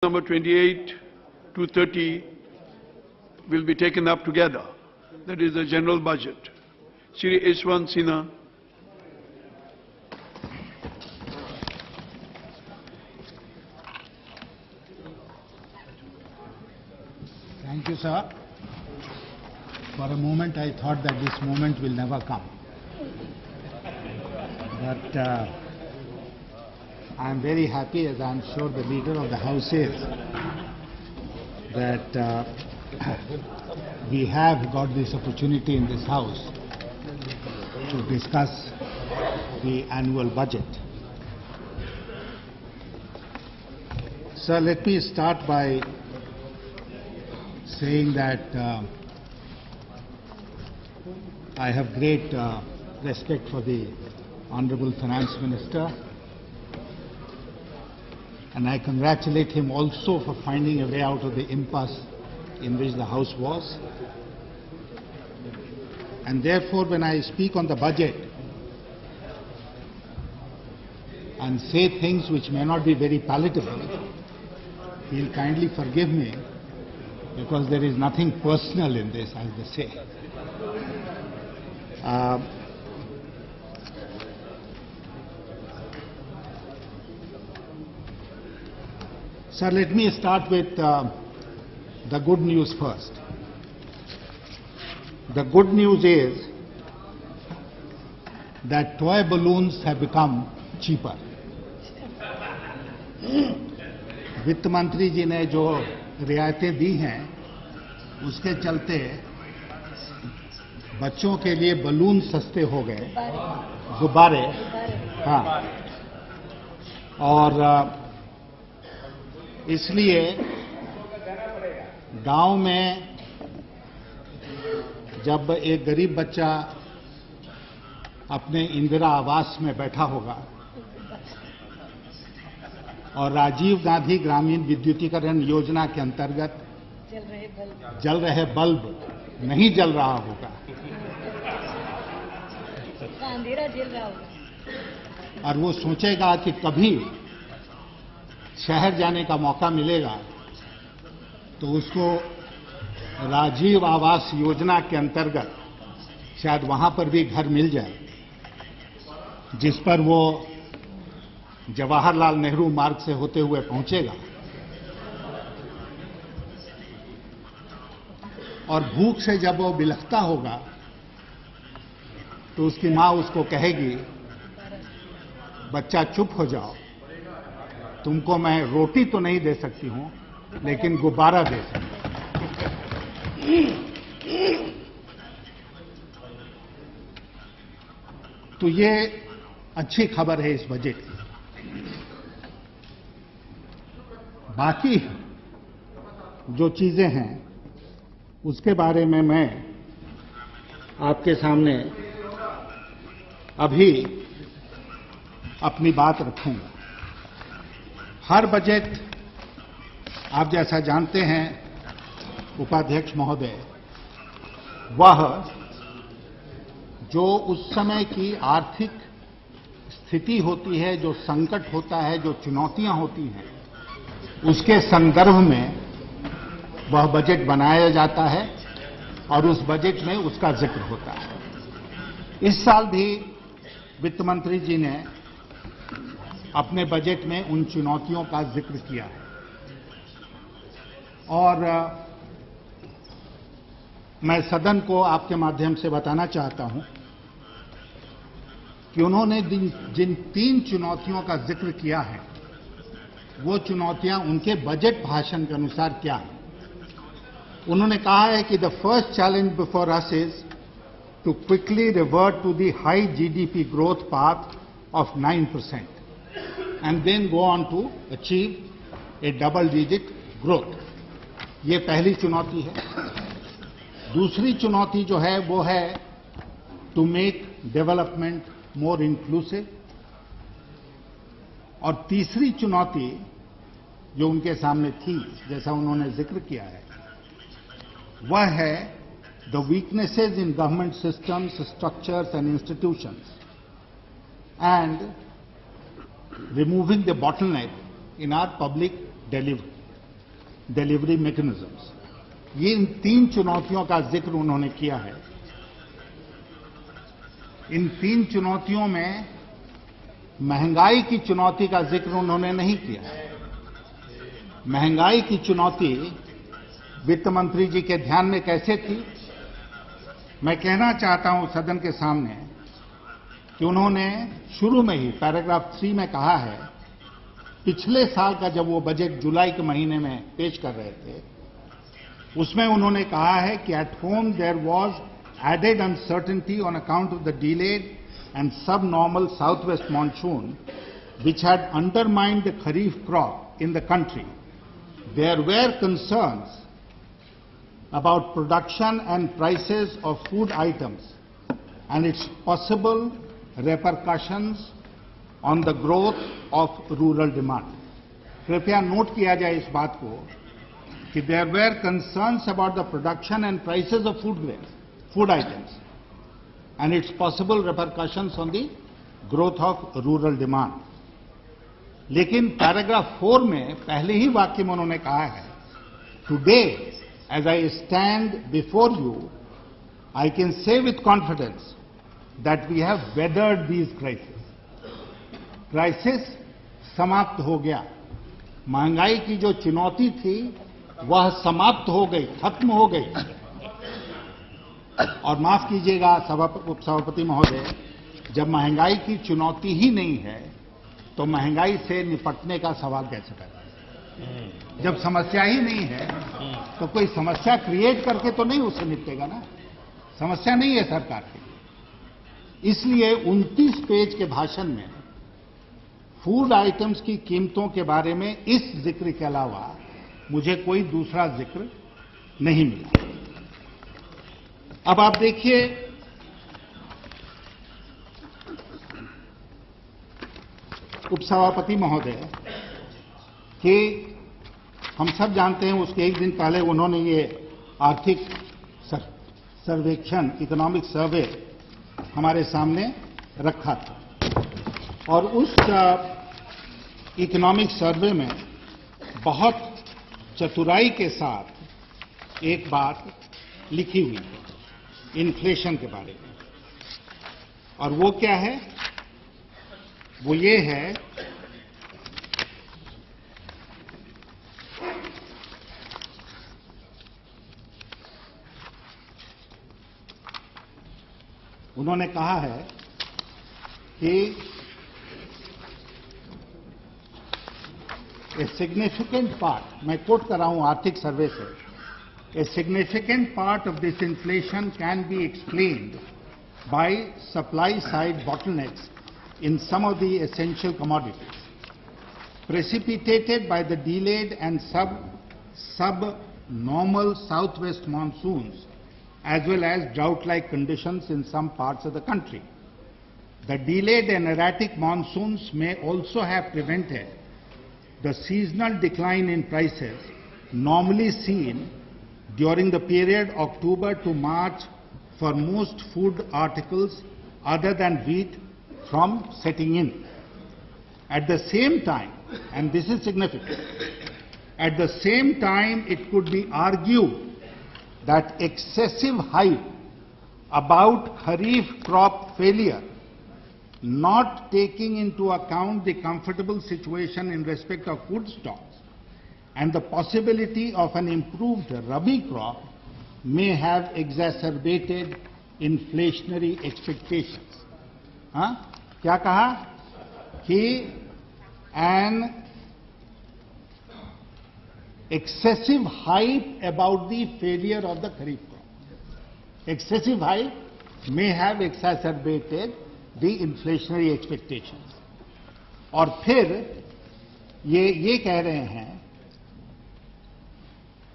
Number 28 to 30 will be taken up together. That is the general budget. Shri Yashwant Sinha. Thank you, sir. For a moment, I thought that this moment will never come. But I am very happy, as I am sure the leader of the House is, that we have got this opportunity in this House to discuss the annual budget. Sir, let me start by saying that I have great respect for the Honorable Finance Minister, and I congratulate him also for finding a way out of the impasse in which the House was. And therefore, when I speak on the budget and say things which may not be very palatable, he'll kindly forgive me, because there is nothing personal in this, as they say. Sir, let me start with the good news first. The good news is that toy balloons have become cheaper. वित्त मंत्री जी ने जो रियायतें दी हैं, उसके चलते बच्चों के लिए बलून सस्ते हो गए, गुब्बारे, हाँ, और इसलिए गांव में जब एक गरीब बच्चा अपने इंदिरा आवास में बैठा होगा और राजीव गांधी ग्रामीण विद्युतीकरण योजना के अंतर्गत जल रहे बल्ब नहीं जल रहा होगा, अंधेरा जल रहा होगा, और वो सोचेगा कि कभी शहर जाने का मौका मिलेगा तो उसको राजीव आवास योजना के अंतर्गत शायद वहां पर भी घर मिल जाए, जिस पर वो जवाहरलाल नेहरू मार्ग से होते हुए पहुंचेगा और भूख से जब वो बिलखता होगा तो उसकी मां उसको कहेगी, बच्चा चुप हो जाओ, तुमको मैं रोटी तो नहीं दे सकती हूं, लेकिन गुब्बारा दे सकती हूं। तो ये अच्छी खबर है इस बजट की। बाकी जो चीजें हैं उसके बारे में मैं आपके सामने अभी अपनी बात रखूंगा। हर बजट आप जैसा जानते हैं उपाध्यक्ष महोदय, वह जो उस समय की आर्थिक स्थिति होती है, जो संकट होता है, जो चुनौतियां होती हैं, उसके संदर्भ में वह बजट बनाया जाता है और उस बजट में उसका जिक्र होता है। इस साल भी वित्त मंत्री जी ने अपने बजट में उन चुनौतियों का जिक्र किया है और मैं सदन को आपके माध्यम से बताना चाहता हूं कि उन्होंने जिन 3 चुनौतियों का जिक्र किया है, वो चुनौतियां उनके बजट भाषण के अनुसार क्या है। उन्होंने कहा है कि the first challenge before us is to quickly revert to the high GDP growth path of 9% and then go on to achieve a double-digit growth. ये पहली चुनौती है। दूसरी चुनौती जो है वो है to make development more inclusive, और तीसरी चुनौती जो उनके सामने थी, जैसा उन्होंने जिक्र किया है, वह है the weaknesses in government systems, structures and institutions, and removing the bottleneck in our public delivery. Delivery mechanisms. ये इन 3 चुनौतियों का जिक्र उन्होंने किया है। इन 3 चुनौतियों में महंगाई की चुनौती का जिक्र उन्होंने नहीं किया। महंगाई की चुनौती वित्त मंत्री जी के ध्यान में कैसे थी? मैं कहना चाहता हूं सदन के सामने कि उन्होंने शुरू में ही पैराग्राफ 3 में कहा है, पिछले साल का जब वो बजट जुलाई के महीने में पेश कर रहे थे, उसमें उन्होंने कहा है कि at home there was added uncertainty on account of the delayed and subnormal south west monsoon which had undermined the kharif crop in the country. There were concerns about production and prices of food items and its possible repercussions on the growth of rural demand. कृपया note किया जाए इस बात को कि there were concerns about the production and prices of food items and its possible repercussions on the growth of rural demand. लेकिन paragraph 4 में पहले ही वाक्य में उन्होंने कहा है, today as I stand before you I can say with confidence that we have weathered these crisis समाप्त हो गया। महंगाई की जो चुनौती थी वह समाप्त हो गई, खत्म हो गई। और माफ कीजिएगा उपसभापति महोदय, जब महंगाई की चुनौती ही नहीं है तो महंगाई से निपटने का सवाल कैसे पैदा है? जब समस्या ही नहीं है तो कोई समस्या क्रिएट करके तो नहीं उससे निपटेगा ना। समस्या नहीं है सरकार की। इसलिए 29 पेज के भाषण में फूड आइटम्स की कीमतों के बारे में इस जिक्र के अलावा मुझे कोई दूसरा जिक्र नहीं मिला। अब आप देखिए, उपसभापति महोदय, कि हम सब जानते हैं उसके एक दिन पहले उन्होंने ये आर्थिक सर्वेक्षण, इकोनॉमिक सर्वे हमारे सामने रखा था और उस इकोनॉमिक सर्वे में बहुत चतुराई के साथ एक बात लिखी हुई है इन्फ्लेशन के बारे में। और वो क्या है? वो ये है उन्होंने कहा है कि ए सिग्निफिकेंट पार्ट, मैं कोट कर रहा हूं आर्थिक सर्वे से, a significant part of this inflation can be explained bye supply side bottlenecks in some of the essential commodities, precipitated by the delayed and subnormal southwest monsoons, as well as drought-like conditions in some parts of the country. The delayed and erratic monsoons may also have prevented the seasonal decline in prices normally seen during the period October to March for most food articles other than wheat from setting in. At the same time, and this is significant, at the same time it could be argued that excessive hype about Kharif crop failure, not taking into account the comfortable situation in respect of food stocks and the possibility of an improved Rabi crop, may have exacerbated inflationary expectations. क्या कहा कि an excessive hype about the failure of the Kharif crop. Excessive hype may have exacerbated the inflationary expectations. और फिर ये कह रहे हैं,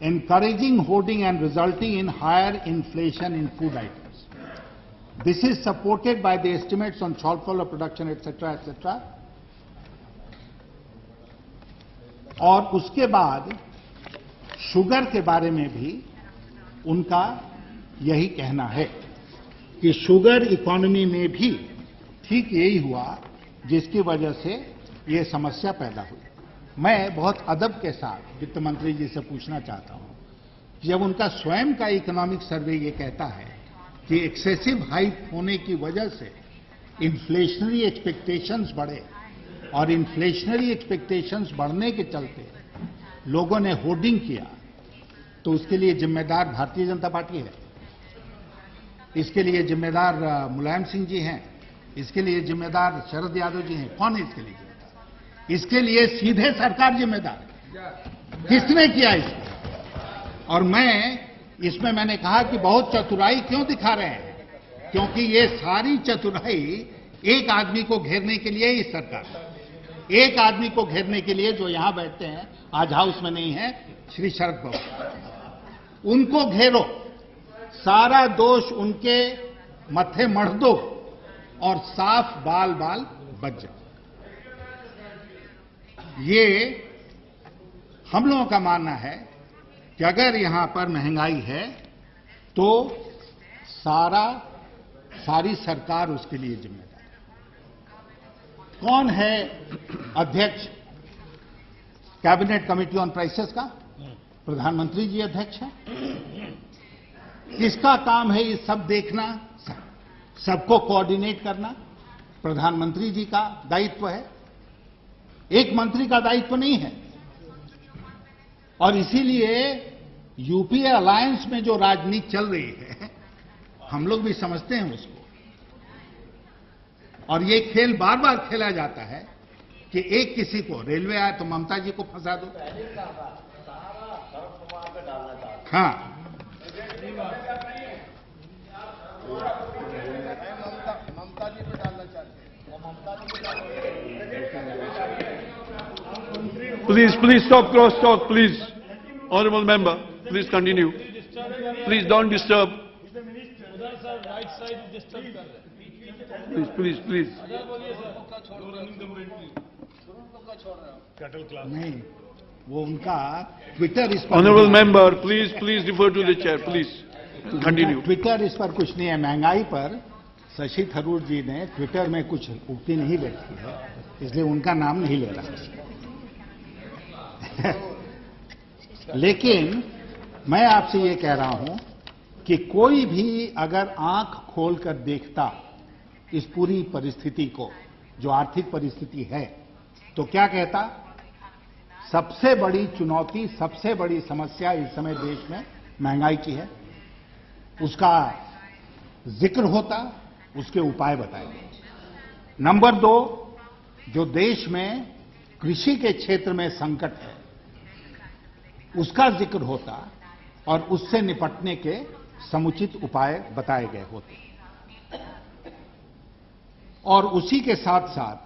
encouraging hoarding and resulting in higher inflation in food items. This is supported by the estimates on shortfall of production, etc., etc. और उसके बाद sugar के बारे में भी उनका यही कहना है कि शुगर इकोनॉमी में भी ठीक यही हुआ जिसकी वजह से ये समस्या पैदा हुई। मैं बहुत अदब के साथ वित्त मंत्री जी से पूछना चाहता हूं कि जब उनका स्वयं का इकोनॉमिक सर्वे ये कहता है कि एक्सेसिव हाइक होने की वजह से इन्फ्लेशनरी एक्सपेक्टेशंस बढ़े और इन्फ्लेशनरी एक्सपेक्टेशंस बढ़ने के चलते लोगों ने होर्डिंग किया, तो उसके लिए जिम्मेदार भारतीय जनता पार्टी है, इसके लिए जिम्मेदार मुलायम सिंह जी हैं, इसके लिए जिम्मेदार शरद यादव जी हैं। कौन है इसके लिए जिम्मेदार? इसके लिए सीधे सरकार जिम्मेदार है। किसने किया इसको? और मैंने कहा कि बहुत चतुराई क्यों दिखा रहे हैं, क्योंकि ये सारी चतुराई एक आदमी को घेरने के लिए ही सरकार, एक आदमी को घेरने के लिए जो यहां बैठते हैं, आज हाउस में नहीं है, श्री शरद पवार, उनको घेरो, सारा दोष उनके मत्थे मढ़ दो और साफ बाल बाल बच जाओ। ये हम लोगों का मानना है कि अगर यहां पर महंगाई है तो सारी सरकार उसके लिए जिम्मेदार है। कौन है अध्यक्ष कैबिनेट कमेटी ऑन प्राइसेस का? प्रधानमंत्री जी अध्यक्ष हैं। किसका काम है ये सब देखना, सबको कोऑर्डिनेट करना? प्रधानमंत्री जी का दायित्व है, एक मंत्री का दायित्व नहीं है। और इसीलिए यूपीए अलायंस में जो राजनीति चल रही है, हम लोग भी समझते हैं उसको, और ये खेल बार बार खेला जाता है कि एक किसी को रेलवे आए तो ममता जी को फंसा दो। हाँ, ममता जी पे डालना चाहते हैं। Please stop cross talk, please. Honorable member, please continue. Please don't disturb. Please. नहीं, वो उनका ट्विटर इस पर। Honorable member, please refer to the chair, please. Continue. Twitter इस पर कुछ नहीं है। महंगाई पर शशि थरूर जी ने ट्विटर में कुछ उक्ति नहीं व्यक्त की है, इसलिए उनका नाम नहीं ले रहा। लेकिन मैं आपसे ये कह रहा हूं कि कोई भी अगर आंख खोलकर देखता इस पूरी परिस्थिति को, जो आर्थिक परिस्थिति है, तो क्या कहता? सबसे बड़ी चुनौती, सबसे बड़ी समस्या इस समय देश में महंगाई की है। उसका जिक्र होता, उसके उपाय बताए गए। नंबर 2, जो देश में कृषि के क्षेत्र में संकट है, उसका जिक्र होता और उससे निपटने के समुचित उपाय बताए गए होते। और उसी के साथ साथ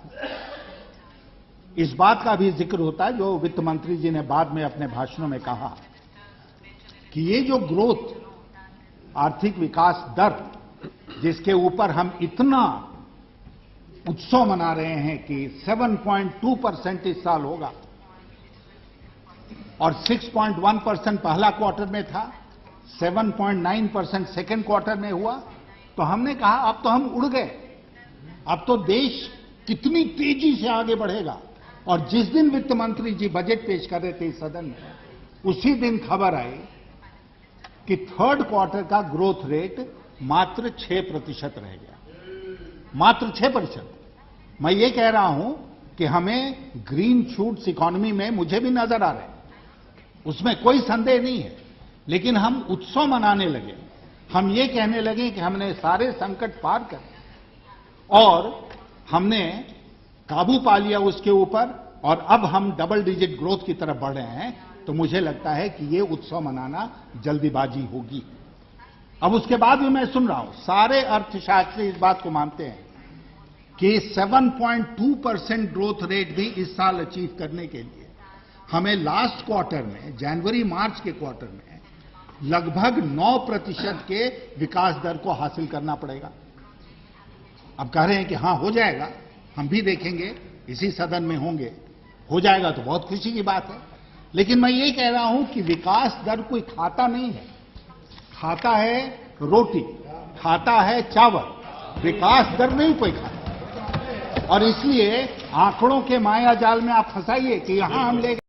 इस बात का भी जिक्र होता है, जो वित्त मंत्री जी ने बाद में अपने भाषणों में कहा, कि ये जो ग्रोथ, आर्थिक विकास दर, जिसके ऊपर हम इतना उत्सव मना रहे हैं कि 7.2% इस साल होगा और 6.1% पहला क्वार्टर में था, 7.9% सेकेंड क्वार्टर में हुआ, तो हमने कहा अब तो हम उड़ गए, अब तो देश कितनी तेजी से आगे बढ़ेगा। और जिस दिन वित्त मंत्री जी बजट पेश कर रहे थे इस सदन में, उसी दिन खबर आई कि थर्ड क्वार्टर का ग्रोथ रेट मात्र 6% रह गया, मात्र 6%। मैं ये कह रहा हूं कि हमें ग्रीन शूट्स इकोनॉमी में मुझे भी नजर आ रहे हैं, उसमें कोई संदेह नहीं है, लेकिन हम उत्सव मनाने लगे, हम ये कहने लगे कि हमने सारे संकट पार कर और हमने काबू पा लिया उसके ऊपर और अब हम डबल डिजिट ग्रोथ की तरफ बढ़ रहे हैं, तो मुझे लगता है कि ये उत्सव मनाना जल्दीबाजी होगी। अब उसके बाद भी मैं सुन रहा हूं, सारे अर्थशास्त्री इस बात को मानते हैं कि 7.2% ग्रोथ रेट भी इस साल अचीव करने के लिए हमें लास्ट क्वार्टर में, जनवरी मार्च के क्वार्टर में लगभग 9% के विकास दर को हासिल करना पड़ेगा। अब कह रहे हैं कि हां हो जाएगा, हम भी देखेंगे, इसी सदन में होंगे, हो जाएगा तो बहुत खुशी की बात है। लेकिन मैं ये कह रहा हूं कि विकास दर कोई खाता नहीं है, खाता है रोटी, खाता है चावल, विकास दर नहीं कोई खाता। और इसलिए आंकड़ों के माया जाल में आप फंसाइए कि यहां हम ले